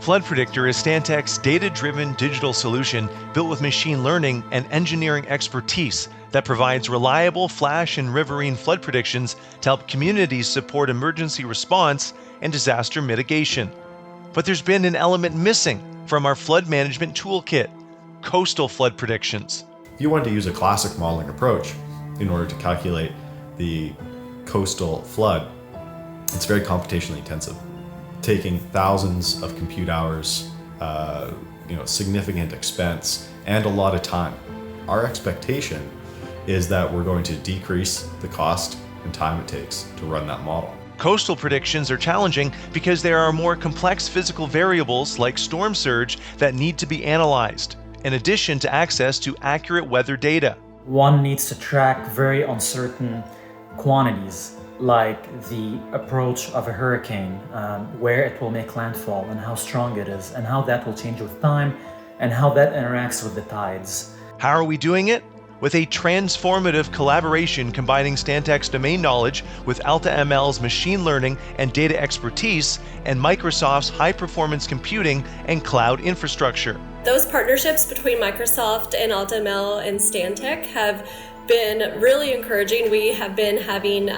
Flood Predictor is Stantec's data-driven digital solution built with machine learning and engineering expertise that provides reliable flash and riverine flood predictions to help communities support emergency response and disaster mitigation. But there's been an element missing from our flood management toolkit: coastal flood predictions. If you want to use a classic modeling approach in order to calculate the coastal flood, it's very computationally intensive, taking thousands of compute hours, significant expense, and a lot of time. Our expectation is that we're going to decrease the cost and time it takes to run that model. Coastal predictions are challenging because there are more complex physical variables like storm surge that need to be analyzed, in addition to access to accurate weather data. One needs to track very uncertain quantities, like the approach of a hurricane, where it will make landfall and how strong it is, and how that will change with time, and how that interacts with the tides. How are we doing it? With a transformative collaboration combining Stantec's domain knowledge with AltaML's machine learning and data expertise and Microsoft's high-performance computing and cloud infrastructure. Those partnerships between Microsoft and AltaML and Stantec have been really encouraging. We have been having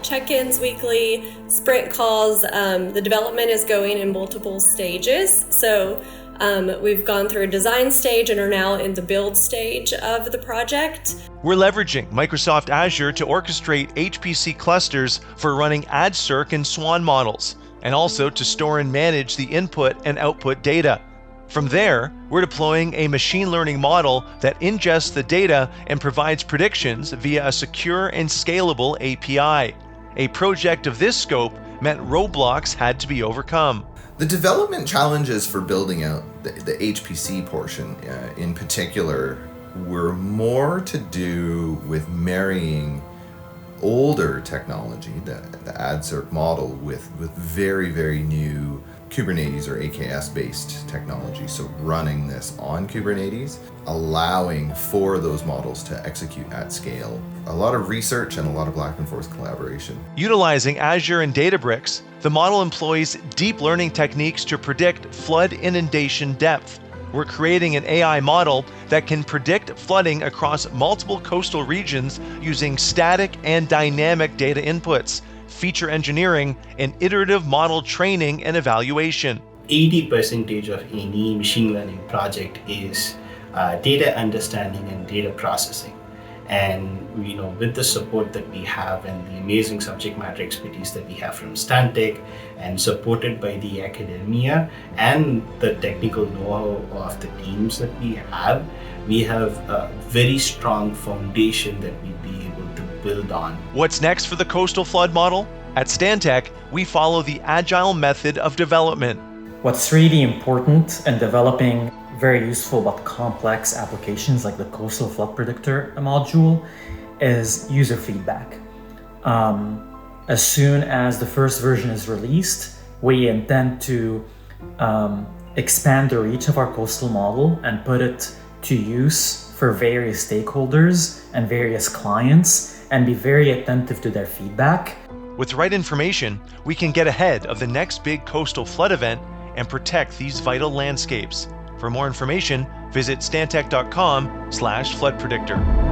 check-ins weekly, sprint calls. The development is going in multiple stages. So we've gone through a design stage and are now in the build stage of the project. We're leveraging Microsoft Azure to orchestrate HPC clusters for running AdCirc and SWAN models, and also to store and manage the input and output data. From there, we're deploying a machine learning model that ingests the data and provides predictions via a secure and scalable API. A project of this scope meant roadblocks had to be overcome. The development challenges for building out the HPC portion in particular were more to do with marrying older technology, the AdCirc model, with very, very new Kubernetes or AKS based technology. So running this on Kubernetes, allowing for those models to execute at scale. A lot of research and a lot of back and forth collaboration. Utilizing Azure and Databricks, the model employs deep learning techniques to predict flood inundation depth. We're creating an AI model that can predict flooding across multiple coastal regions using static and dynamic data inputs, feature engineering, and iterative model training and evaluation. 80% of any machine learning project is data understanding and data processing. And with the support that we have and the amazing subject matter expertise that we have from Stantec and supported by the academia and the technical know-how of the teams that we have a very strong foundation that we'd be able to build on. What's next for the coastal flood model? At Stantec, we follow the agile method of development. What's really important in developing very useful but complex applications like the Coastal Flood Predictor module is user feedback. As soon as the first version is released, we intend to expand the reach of our coastal model and put it to use for various stakeholders and various clients and be very attentive to their feedback. With the right information, we can get ahead of the next big coastal flood event and protect these vital landscapes. For more information, visit stantec.com/floodpredictor.